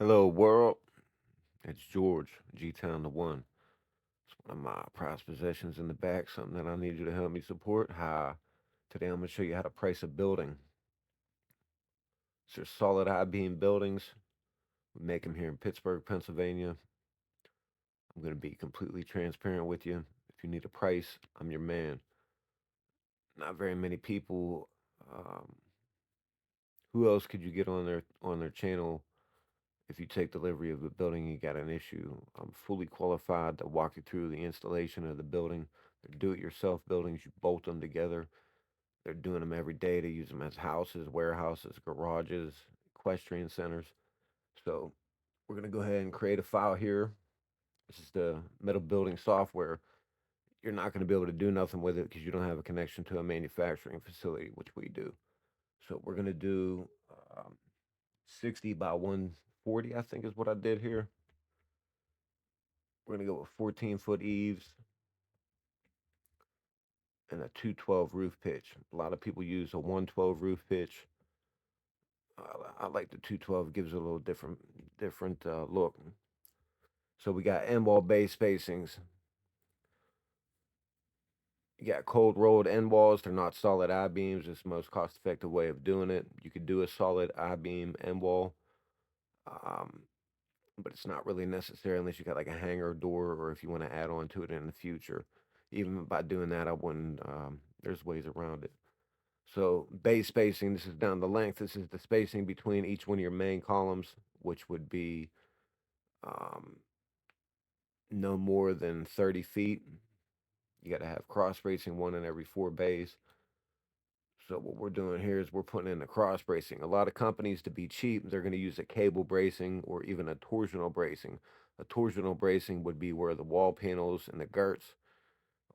Hello, world. It's George, GtownThe1. It's one of my prized possessions in the back, something that I need you to help me support. Hi. Today I'm going to show you how to price a building. So, solid I-beam buildings. We make them here in Pittsburgh, Pennsylvania. I'm going to be completely transparent with you. If you need a price, I'm your man. Not very many people. Um, who else could you get on their channel if you take delivery of a building and you got an issue? I'm fully qualified to walk you through the installation of the building. They're do-it-yourself buildings. You bolt them together. They're doing them every day. They use them as houses, warehouses, garages, equestrian centers. So we're going to go ahead and create a file here. This is the metal building software. You're not going to be able to do nothing with it because you don't have a connection to a manufacturing facility, which we do. So we're going to do 60 by 140, I think is what I did here. We're going to go with 14-foot eaves and a 212 roof pitch. A lot of people use a 112 roof pitch. I like the 212; gives it a little different look. So we got end wall base spacings. You got cold rolled end walls. They're not solid I beams. It's the most cost effective way of doing it. You could do a solid I beam end wall, um, but it's not really necessary unless you got like a hangar door or if you want to add on to it in the future. Even by doing that, I wouldn't. There's ways around it. So base spacing, this is down the length. This is the spacing between each one of your main columns, which would be um, no more than 30 feet. You got to have cross bracing one in every four bays. So what we're doing here is we're putting in the cross bracing. A lot of companies, to be cheap, they're going to use a cable bracing or even a torsional bracing. A torsional bracing would be where the wall panels and the girts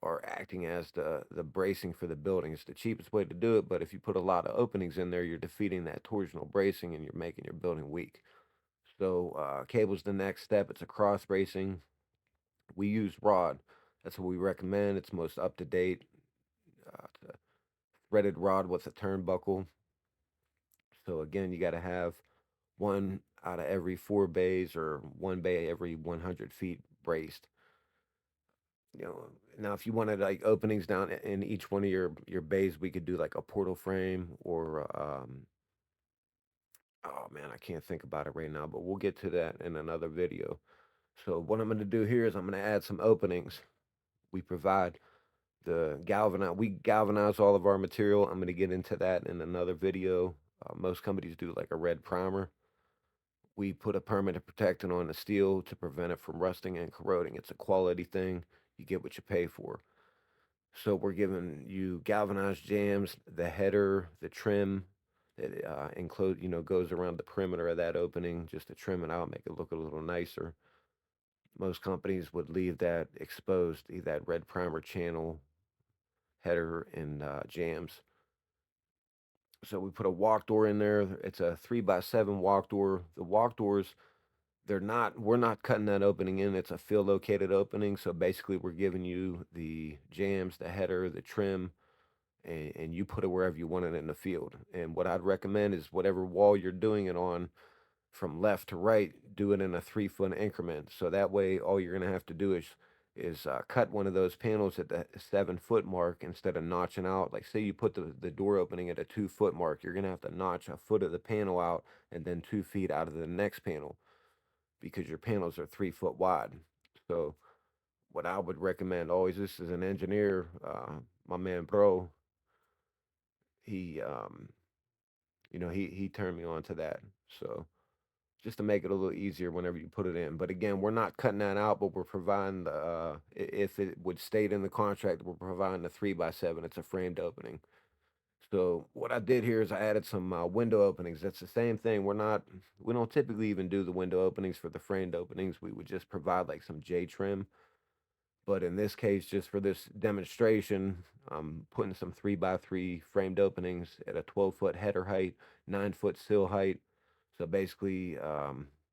are acting as the bracing for the building. It's the cheapest way to do it, but if you put a lot of openings in there, you're defeating that torsional bracing and you're making your building weak. So cable's the next step. It's a cross bracing. We use rod. That's what we recommend. It's most up to date. It's a threaded rod with a turnbuckle. So again, you got to have one out of every four bays or one bay every 100 feet braced. Now if you wanted like openings down in each one of your bays, we could do like a portal frame or oh man, I can't think about it right now, but we'll get to that in another video. So what I'm going to do here is I'm going to add some openings. We provide we galvanize all of our material. I'm going to get into that in another video. Most companies do like a red primer. We put a permanent protectant on the steel to prevent it from rusting and corroding. It's a quality thing. You get what you pay for. So we're giving you galvanized jams, the header, the trim that goes around the perimeter of that opening just to trim it out, make it look a little nicer. Most companies would leave that exposed, that red primer channel, header, and jams. So we put a walk door in there. It's a 3x7 walk door. The walk doors, we're not cutting that opening in. It's a field located opening. So basically, we're giving you the jams, the header, the trim, and you put it wherever you want it in the field. And what I'd recommend is whatever wall you're doing it on, from left to right, do it in a 3 foot increment. So that way, all you're gonna have to do is cut one of those panels at the 7 foot mark instead of notching out. Like say you put the door opening at a 2 foot mark, you're gonna have to notch a foot of the panel out and then 2 feet out of the next panel because your panels are 3 foot wide. So what I would recommend always, this is an engineer, my man bro, he he turned me on to that. So just to make it a little easier whenever you put it in. But again, we're not cutting that out, but we're providing if it would state in the contract, we're providing the 3x7. It's a framed opening. So what I did here is I added some window openings. That's the same thing. We don't typically even do the window openings for the framed openings. We would just provide like some J trim. But in this case, just for this demonstration, I'm putting some 3x3 framed openings at a 12-foot header height, 9 foot sill height. So basically,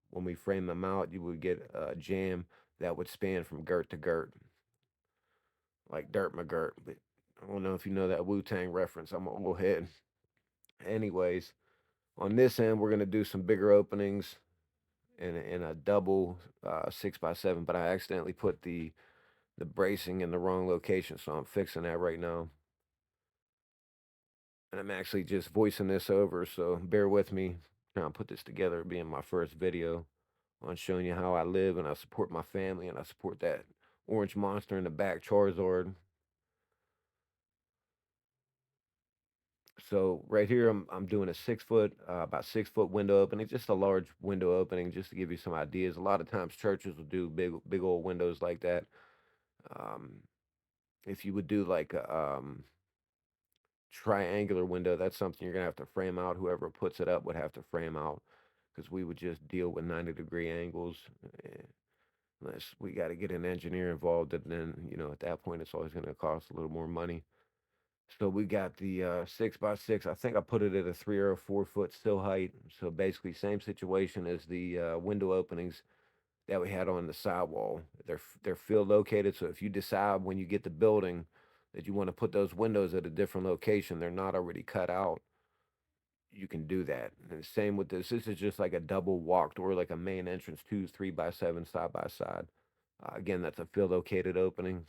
when we frame them out, you would get a jam that would span from girt to girt, like Dirt McGirt. But I don't know if you know that Wu Tang reference. I'm gonna go ahead. Anyways, on this end, we're gonna do some bigger openings. in a double 6x7, but I accidentally put the bracing in the wrong location, so I'm fixing that right now. And I'm actually just voicing this over, so bear with me. Trying to put this together, being my first video on showing you how I live and I support my family and I support that orange monster in the back, Charizard. So right here, I'm doing a 6 foot, about 6 foot window opening, just a large window opening, just to give you some ideas. A lot of times churches will do big old windows like that. Um, if you would do like a triangular window, that's something you're gonna have to frame out. Whoever puts it up would have to frame out because we would just deal with 90-degree angles. eh, Unless we got to get an engineer involved, and then at that point it's always going to cost a little more money. So we got the 6x6. I think I put it at a 3 or 4 foot sill height. So basically, same situation as the window openings that we had on the sidewall. They're field located. So if you decide when you get the building that you want to put those windows at a different location, they're not already cut out. You can do that. And the same with this. This is just like a double walk door, like a main entrance, two 3x7 side by side. Again, that's a field located opening.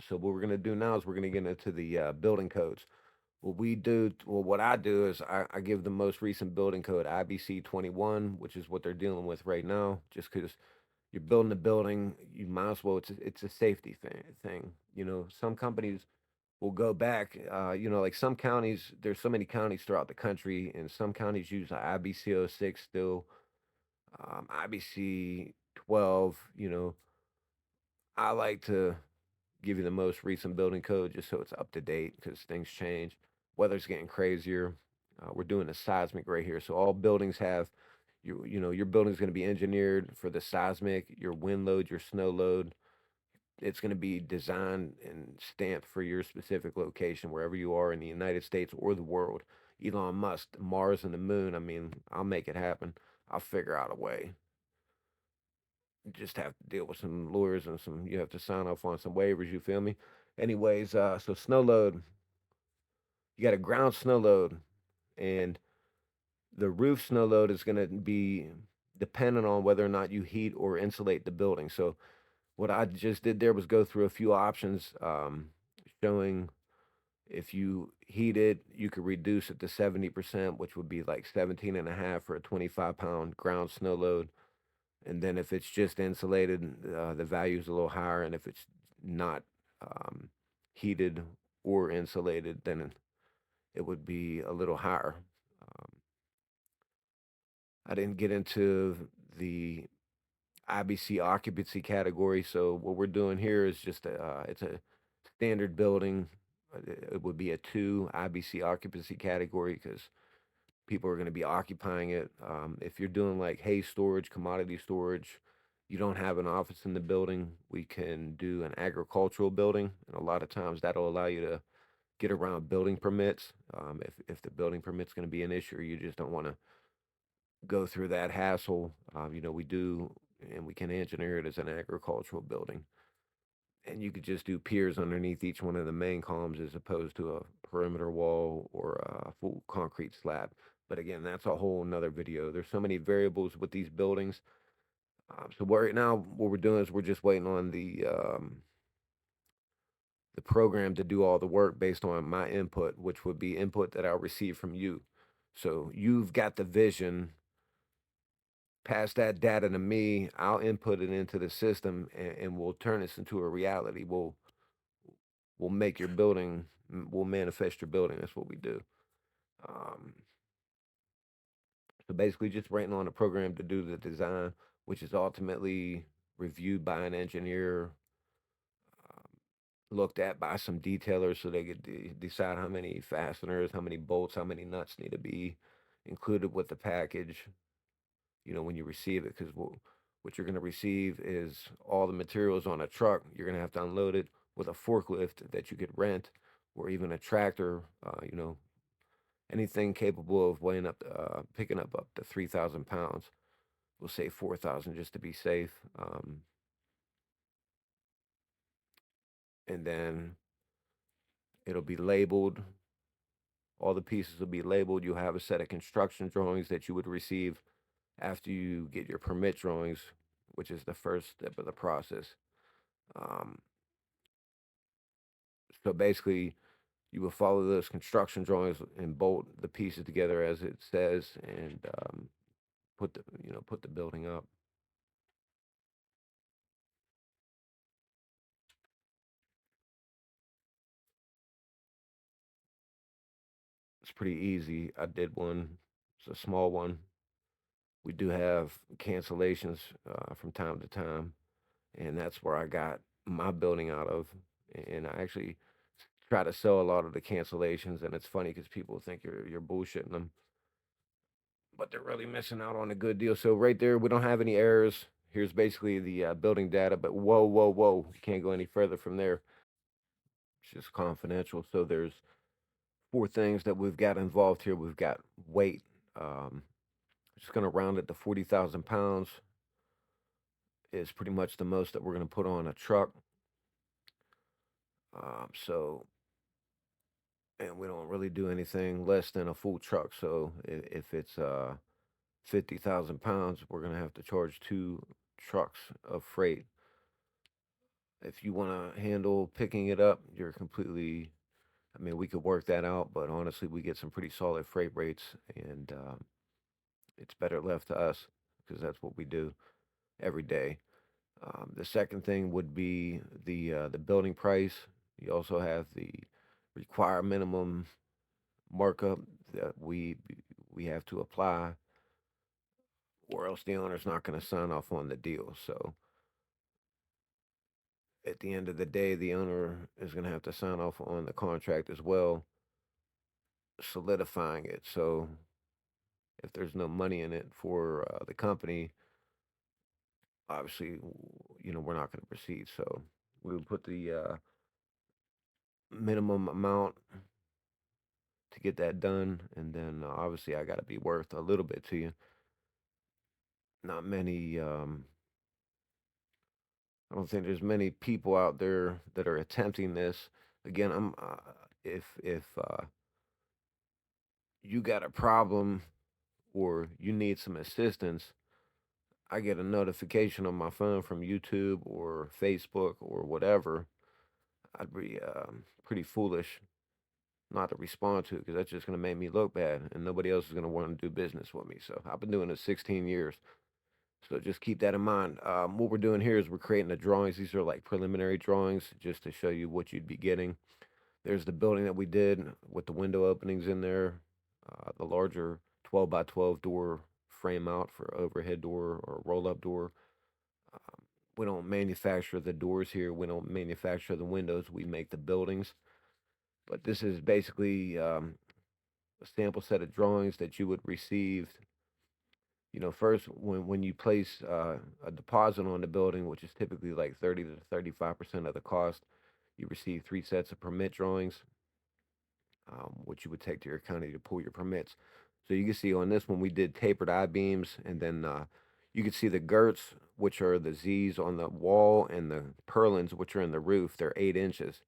So what we're going to do now is we're going to get into the building codes. What I do is I give the most recent building code, IBC 21, which is what they're dealing with right now. Just because you're building a building, you might as well. It's a safety thing. Some companies will go back. Like some counties, there's so many counties throughout the country, and some counties use IBC 06 still, IBC 12. I like to give you the most recent building code just so it's up to date because things change. Weather's getting crazier. We're doing a seismic right here, so all buildings have your building's going to be engineered for the seismic, your wind load, your snow load. It's going to be designed and stamped for your specific location wherever you are in the United States or the world. Elon Musk, Mars and the moon. I mean, I'll make it happen. I'll figure out a way. You just have to deal with some lawyers and you have to sign off on some waivers, you feel me? Anyways, so snow load, you got a ground snow load, and the roof snow load is going to be dependent on whether or not you heat or insulate the building. So what I just did there was go through a few options, showing if you heat it, you could reduce it to 70%, which would be like 17 and a half for a 25-pound ground snow load. And then if it's just insulated, the value is a little higher. And if it's not um, heated or insulated, then it would be a little higher. Um, I didn't get into the IBC occupancy category, so what we're doing here is just it's a standard building. It would be a two IBC occupancy category because people are going to be occupying it. If you're doing like hay storage, commodity storage, you don't have an office in the building, we can do an agricultural building. And a lot of times that'll allow you to get around building permits. If the building permit's going to be an issue, or you just don't want to go through that hassle. We do, and we can engineer it as an agricultural building. And you could just do piers underneath each one of the main columns as opposed to a perimeter wall or a full concrete slab. But again, that's a whole nother video. There's so many variables with these buildings. So right now, what we're doing is we're just waiting on the program to do all the work based on my input, which would be input that I'll receive from you. So you've got the vision. Pass that data to me. I'll input it into the system, and we'll turn this into a reality. We'll make your building. We'll manifest your building. That's what we do. Um, so basically, just waiting on a program to do the design, which is ultimately reviewed by an engineer, um, looked at by some detailers, so they could decide how many fasteners, how many bolts, how many nuts need to be included with the package. When you receive it, because what you're going to receive is all the materials on a truck. You're going to have to unload it with a forklift that you could rent, or even a tractor. Anything capable of weighing up, picking up to 3,000 pounds. We'll say 4,000 just to be safe. And then it'll be labeled. All the pieces will be labeled. You'll have a set of construction drawings that you would receive after you get your permit drawings, which is the first step of the process. Um, so basically, you will follow those construction drawings and bolt the pieces together as it says, and put the building up. It's pretty easy. I did one. It's a small one. We do have cancellations from time to time, and that's where I got my building out of. And I actually try to sell a lot of the cancellations, and it's funny because people think you're bullshitting them, but they're really missing out on a good deal. So right there, we don't have any errors. Here's basically the building data, but whoa, whoa, whoa, you can't go any further from there. It's just confidential. So there's four things that we've got involved here. We've got weight. Um, just going to round it to 40,000 pounds is pretty much the most that we're going to put on a truck. So, and we don't really do anything less than a full truck. So if it's 50,000 pounds, we're going to have to charge two trucks of freight. If you want to handle picking it up, you're completely, I mean, we could work that out, but honestly, we get some pretty solid freight rates, and it's better left to us because that's what we do every day. The second thing would be the building price. You also have the required minimum markup that we have to apply, or else the owner's not going to sign off on the deal. So at the end of the day, the owner is going to have to sign off on the contract as well, solidifying it. So if there's no money in it for the company, obviously, we're not going to proceed. So we would put the minimum amount to get that done, and then obviously I got to be worth a little bit to you. Not many. I don't think there's many people out there that are attempting this. Again, I'm if you got a problem or you need some assistance, I get a notification on my phone from YouTube or Facebook or whatever. I'd be pretty foolish not to respond to because that's just going to make me look bad, and nobody else is going to want to do business with me. So I've been doing this 16 years. So just keep that in mind. What we're doing here is we're creating the drawings. These are like preliminary drawings just to show you what you'd be getting. There's the building that we did with the window openings in there, the larger 12 by 12 door frame out for overhead door or roll up door. We don't manufacture the doors here. We don't manufacture the windows. We make the buildings. But this is basically a sample set of drawings that you would receive. First when you place a deposit on the building, which is typically like 30 to 35% of the cost, you receive three sets of permit drawings, which you would take to your county to pull your permits. So you can see on this one we did tapered I beams, and then you can see the girts, which are the Z's on the wall, and the purlins, which are in the roof. They're 8 inches.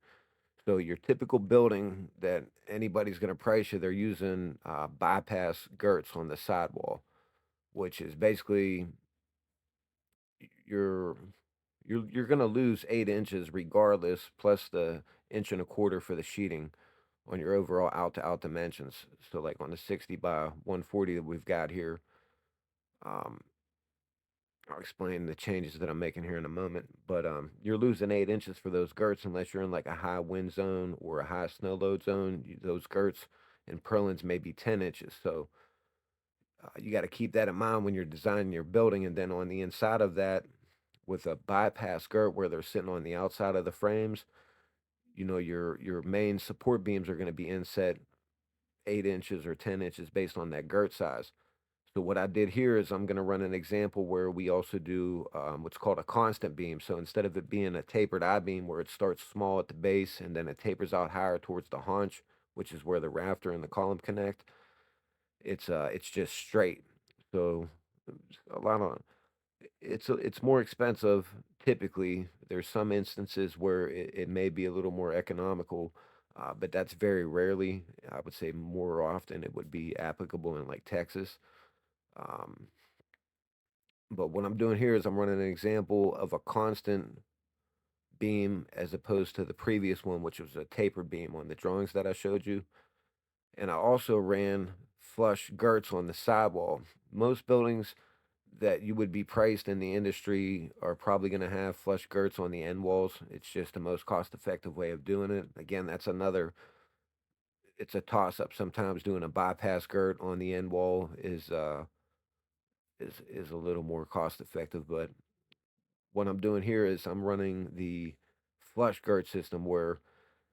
So your typical building that anybody's going to price you, they're using bypass girts on the sidewall, which is basically you're you're gonna lose 8 inches regardless, plus the inch and a quarter for the sheeting on your overall out to out dimensions. So like on the 60 by 140 that we've got here, um, I'll explain the changes that I'm making here in a moment. But you're losing 8 inches for those girts unless you're in like a high wind zone or a high snow load zone. Those girts and purlins may be 10 inches. So you got to keep that in mind when you're designing your building. And then on the inside of that, with a bypass girt where they're sitting on the outside of the frames, your main support beams are going to be inset 8 inches or 10 inches based on that girt size. So what I did here is I'm going to run an example where we also do what's called a constant beam. So instead of it being a tapered I beam where it starts small at the base and then it tapers out higher towards the haunch, which is where the rafter and the column connect, it's just straight. So a lot of it's more expensive typically. There's some instances where it may be a little more economical, but that's very rarely. I would say more often it would be applicable in like Texas. Um, But what I'm doing here is I'm running an example of a constant beam as opposed to the previous one, which was a tapered beam on the drawings that I showed you. And I also ran flush girts on the sidewall. Most buildings that you would be priced in the industry are probably going to have flush girts on the end walls. It's just the most cost effective way of doing it. Again, that's another, it's a toss up. Sometimes doing a bypass girt on the end wall is a little more cost effective, but what I'm doing here is I'm running the flush girt system where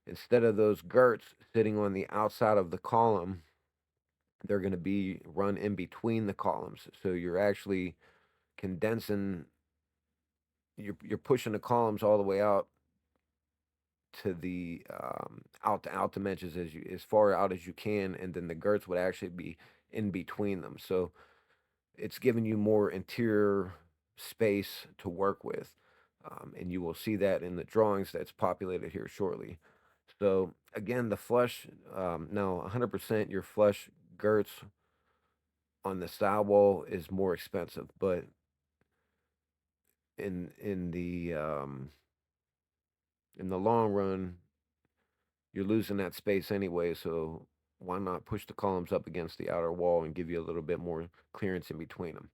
instead of those girts sitting on the outside of the column, they're going to be run in between the columns. So you're actually condensing, you're pushing the columns all the way out to the out dimensions as far out as you can, and then the girts would actually be in between them. So it's giving you more interior space to work with. And you will see that in the drawings that's populated here shortly. So again, the flush, now 100% your flush girts on the sidewall is more expensive, but in the long run, you're losing that space anyway. So why not push the columns up against the outer wall and give you a little bit more clearance in between them?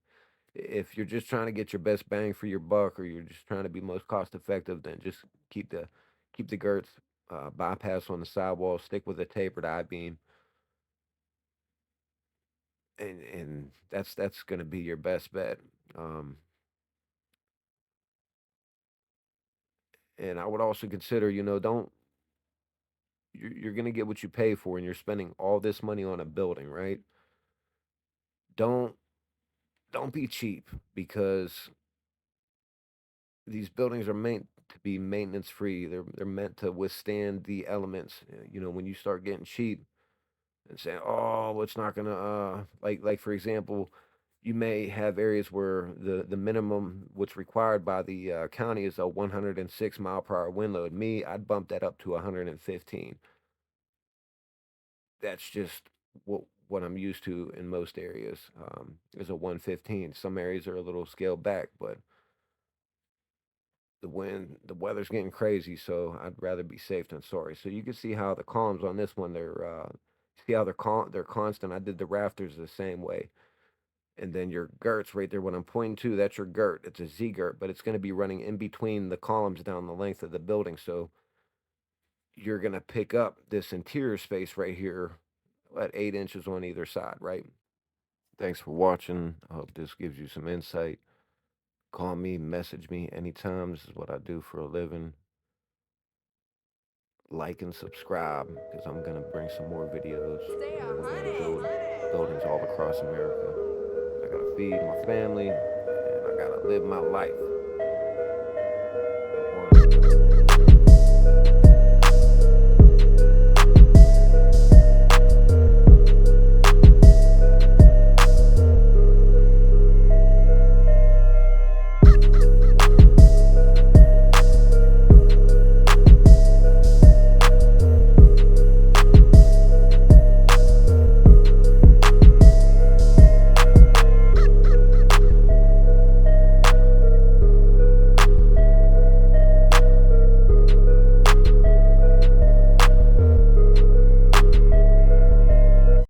If you're just trying to get your best bang for your buck, or you're just trying to be most cost effective, then just keep the girts, bypass on the sidewall, stick with a tapered I beam, and that's going to be your best bet. Um, and I would also consider, don't you're going to get what you pay for, and you're spending all this money on a building, right? Don't don't be cheap, because these buildings are meant to be maintenance free. They're meant to withstand the elements. When you start getting cheap and saying, "Oh, it's not gonna," like for example, you may have areas where the minimum what's required by the county is a 106 mile per hour wind load. Me, I'd bump that up to 115. That's just what I'm used to in most areas. Is a 115. Some areas are a little scaled back, but the weather's getting crazy, so I'd rather be safe than sorry. So you can see how the columns on this one, see how they're constant. I did the rafters the same way. And then your girts right there, what I'm pointing to, that's your girt. It's a Z girt, but it's going to be running in between the columns down the length of the building. So you're going to pick up this interior space right here at 8 inches on either side, right? Thanks for watching. I hope this gives you some insight. Call me, message me anytime. This is what I do for a living. Like and subscribe, because I'm going to bring some more videos. We're going to build buildings all across America. I got to feed my family, and I got to live my life.